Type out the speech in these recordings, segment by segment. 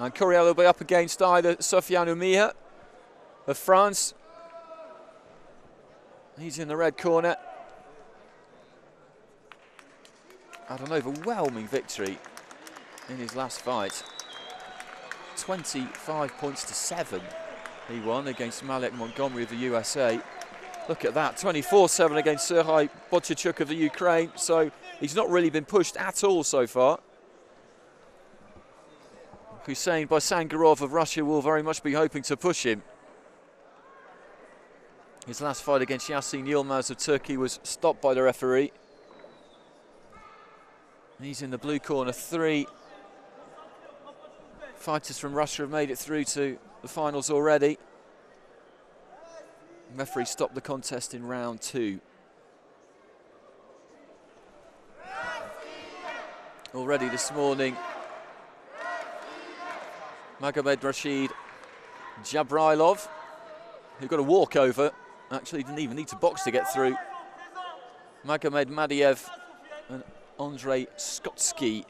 And Couriel will be up against either Sofiane OUMIHA of France. He's in the red corner. Had an overwhelming victory in his last fight. 25 points to 7 he won against Malek Montgomery of the USA. Look at that, 24-7 against Serhii Bochachuk of the Ukraine. So he's not really been pushed at all so far. Khusein BAISANGUROV of Russia will very much be hoping to push him. His last fight against Yasin Yilmaz of Turkey was stopped by the referee. He's in the blue corner. 3 fighters from Russia have made it through to the finals already. The referee stopped the contest in round 2. Already this morning, Magomed Rashid Jabrailov, who got a walkover, actually didn't even need to box to get through. Magomed Madiev and Andrei Skotsky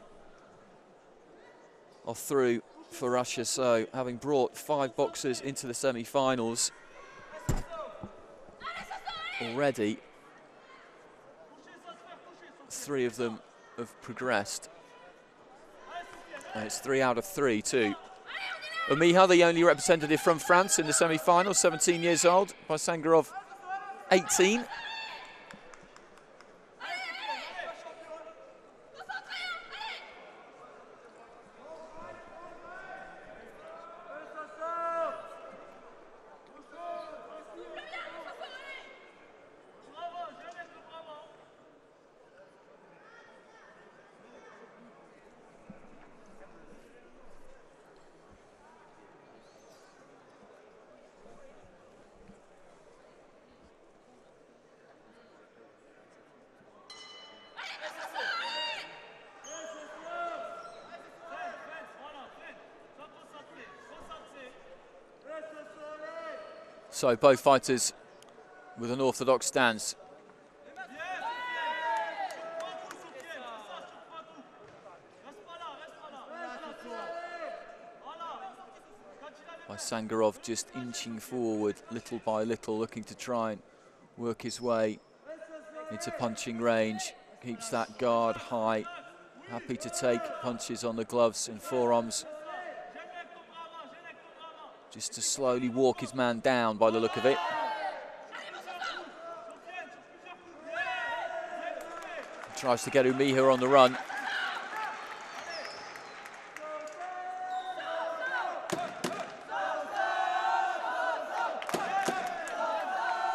are through for Russia. So having brought 5 boxers into the semi-finals already, 3 of them have progressed. And it's 3 out of 3 too. OUMIHA, the only representative from France in the semi-final, 17 years old. BAISANGUROV, 18. So both fighters with an orthodox stance. BAISANGUROV just inching forward little by little, looking to try and work his way into punching range. Keeps that guard high, happy to take punches on the gloves and forearms. Just to slowly walk his man down by the look of it. Tries to get OUMIHA on the run.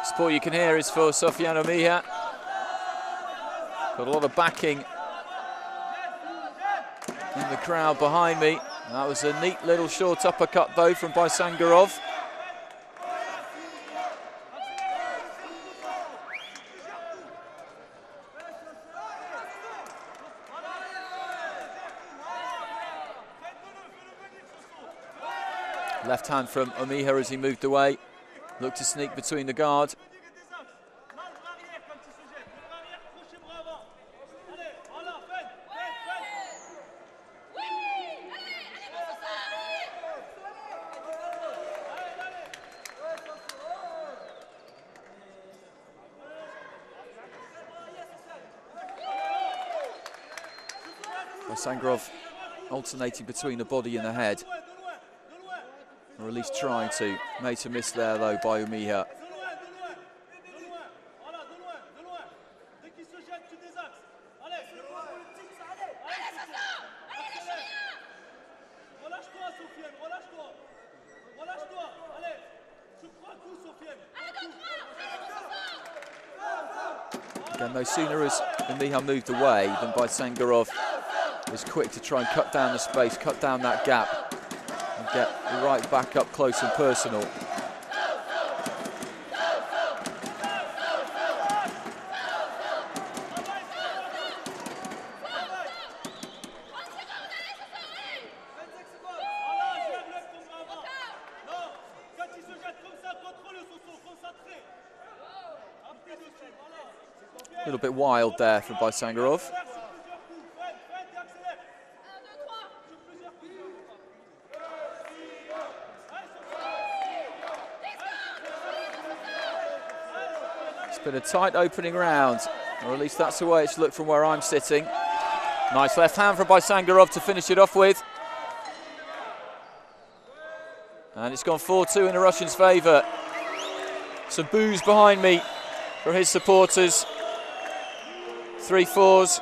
Support you can hear is for Sofiane OUMIHA. Got a lot of backing in the crowd behind me. That was a neat little short uppercut though from BAISANGUROV. Left hand from OUMIHA as he moved away. Looked to sneak between the guard. BAISANGUROV alternating between the body and the head, or at least trying to. Made to miss there though by OUMIHA. Again, no sooner has OUMIHA moved away than BAISANGUROV was quick to try and cut down the space, cut down that gap, and get right back up close and personal. A little bit wild there from BAISANGUROV. It's been a tight opening round, or at least that's the way it's looked from where I'm sitting. Nice left hand from Baisangurov to finish it off with. And it's gone 4-2 in the Russians' favour. Some boos behind me from his supporters. 3 4s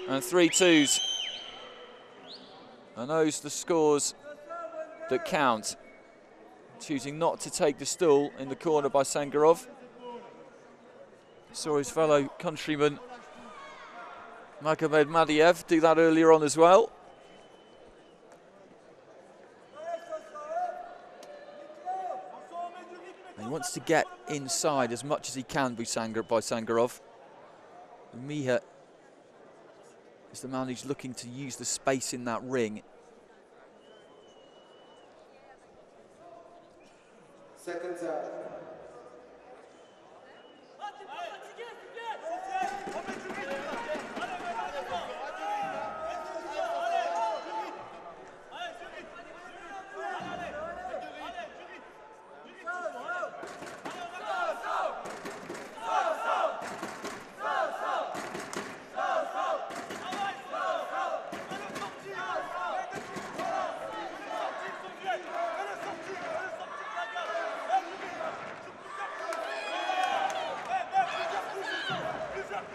and 3 2s. And those are the scores that count. Choosing not to take the stool in the corner by Baisangurov. Saw his fellow countryman Magomed Madiev do that earlier on as well. He wants to get inside as much as he can by Baisangurov. OUMIHA is the man who's looking to use the space in that ring. Second serve.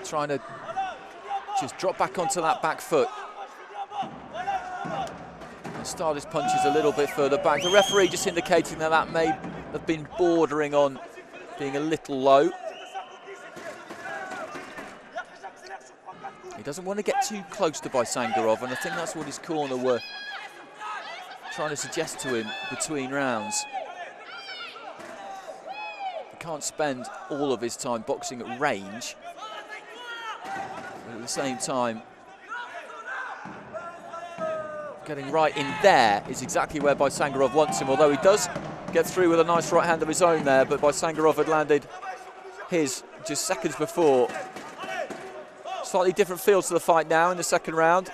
Trying to just drop back onto that back foot and start his punches a little bit further back. The referee just indicating that that may have been bordering on being a little low. He doesn't want to get too close to Baisangurov, and I think that's what his corner were trying to suggest to him between rounds. He can't spend all of his time boxing at range. But at the same time, getting right in there is exactly where Baisangurov wants him, although he does get through with a nice right hand of his own there, but Baisangurov had landed his just seconds before. Slightly different feel to the fight now in the second round.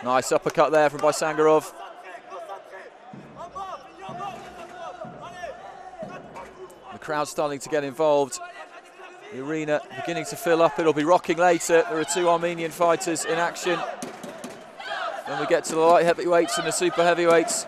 Nice uppercut there from Baisangurov. The crowd starting to get involved. The arena beginning to fill up. It'll be rocking later. There are 2 Armenian fighters in action. When we get to the light heavyweights and the super heavyweights.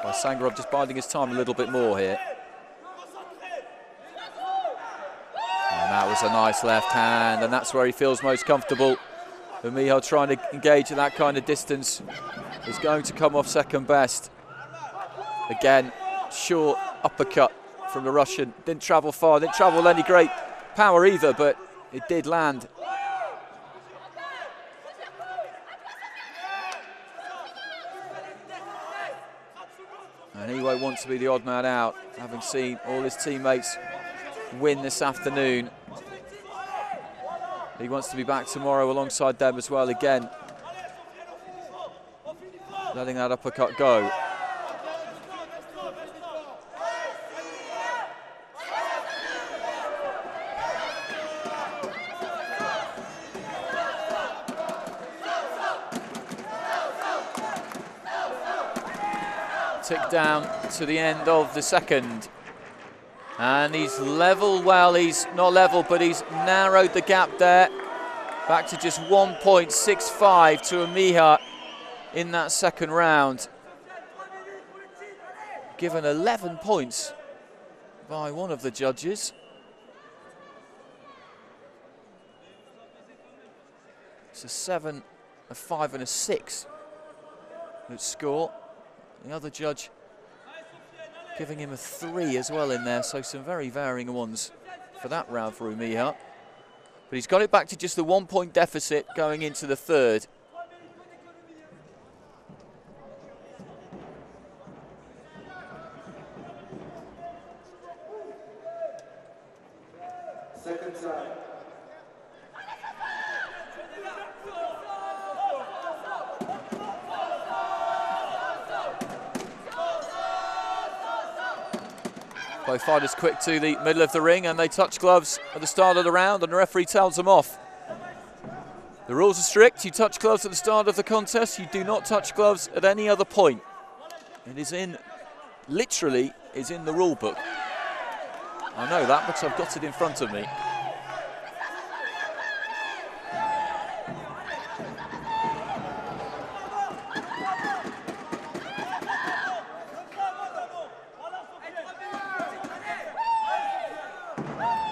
Baisangurov just biding his time a little bit more here. And that was a nice left hand, and that's where he feels most comfortable. OUMIHA trying to engage at that kind of distance is going to come off second best. Again, short uppercut from the Russian. Didn't travel far, didn't travel with any great power either, but it did land. And he won't want to be the odd man out, having seen all his teammates win this afternoon. He wants to be back tomorrow alongside them as well again. Letting that uppercut go. Tick down to the end of the second. And he's level, well, he's not level, but he's narrowed the gap there. Back to just 1.65 to OUMIHA in that second round. Given 11 points by one of the judges. It's a 7, a 5 and a 6 that score. The other judge giving him a 3 as well in there, so some very varying ones for that round for OUMIHA. But he's got it back to just the 1 point deficit going into the third. Both fighters quick to the middle of the ring, and they touch gloves at the start of the round, and the referee tells them off. The rules are strict. You touch gloves at the start of the contest. You do not touch gloves at any other point. It is literally is in the rule book. I know that because I've got it in front of me.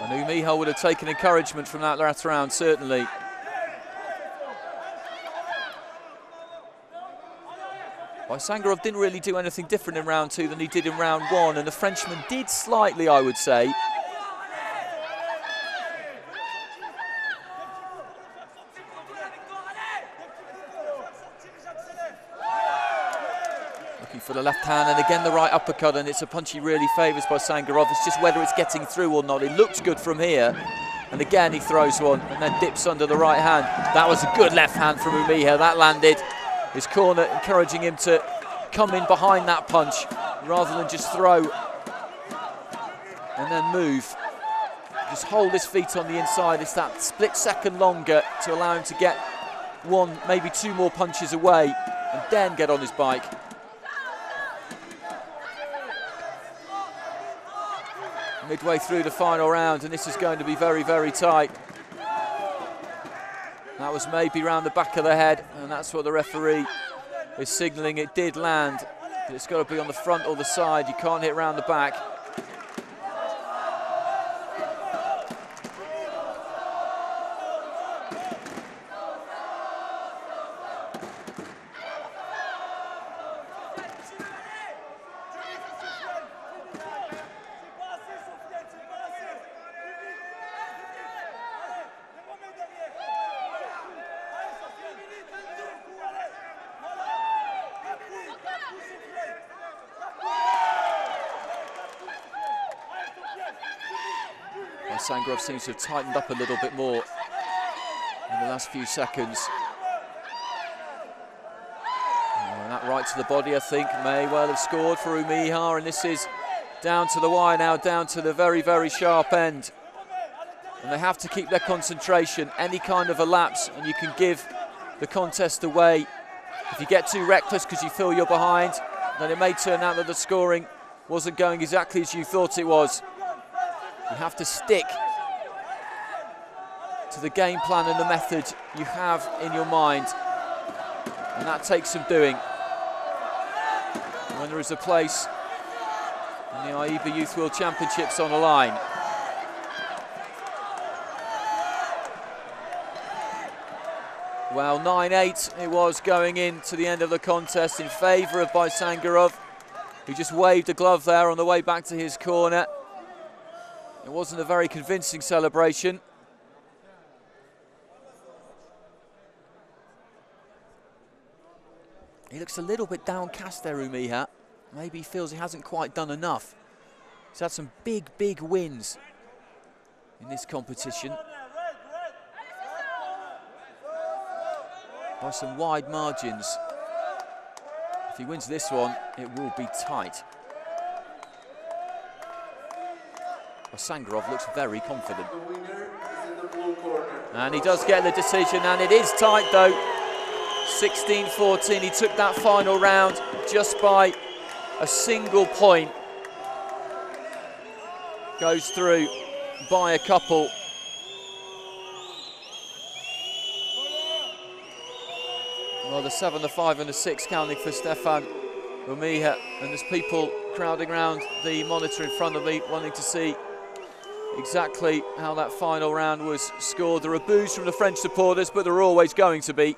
And OUMIHA would have taken encouragement from that last round, certainly. Baisangurov didn't really do anything different in round 2 than he did in round 1, and the Frenchman did slightly, I would say. Looking for the left hand, and again the right uppercut, and it's a punch he really favours Baisangurov. It's just whether it's getting through or not. It looks good from here, and again he throws one and then dips under the right hand. That was a good left hand from OUMIHA. That landed. His corner encouraging him to come in behind that punch rather than just throw and then move. Just hold his feet on the inside. It's that split second longer to allow him to get one, maybe 2 more punches away and then get on his bike. Midway through the final round, and this is going to be very, very tight. That was maybe round the back of the head, and that's what the referee is signalling. It did land, but it's got to be on the front or the side. You can't hit round the back. Baisangurov seems to have tightened up a little bit more in the last few seconds. And that right to the body, I think, may well have scored for OUMIHA, and this is down to the wire now, down to the very, very sharp end. And they have to keep their concentration. Any kind of a lapse and you can give the contest away. If you get too reckless because you feel you're behind, then it may turn out that the scoring wasn't going exactly as you thought it was. You have to stick to the game plan and the method you have in your mind, and that takes some doing. When there is a place in the AIBA Youth World Championships on the line. Well, 9-8 it was going into the end of the contest in favour of Baisangurov, who just waved a glove there on the way back to his corner. It wasn't a very convincing celebration. He looks a little bit downcast there, OUMIHA. Maybe he feels he hasn't quite done enough. He's had some big, big wins in this competition by some wide margins. If he wins this one, it will be tight. Baisangurov looks very confident. The winner is in the blue corner. And he does get the decision, and it is tight though. 16-14, he took that final round just by a single point. Goes through by a couple. Well, the 7, the 5 and the 6 counting for Sofiane OUMIHA, and there's people crowding around the monitor in front of me wanting to see exactly how that final round was scored. There are boos from the French supporters, but there are always going to be.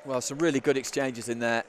Well, some really good exchanges in there.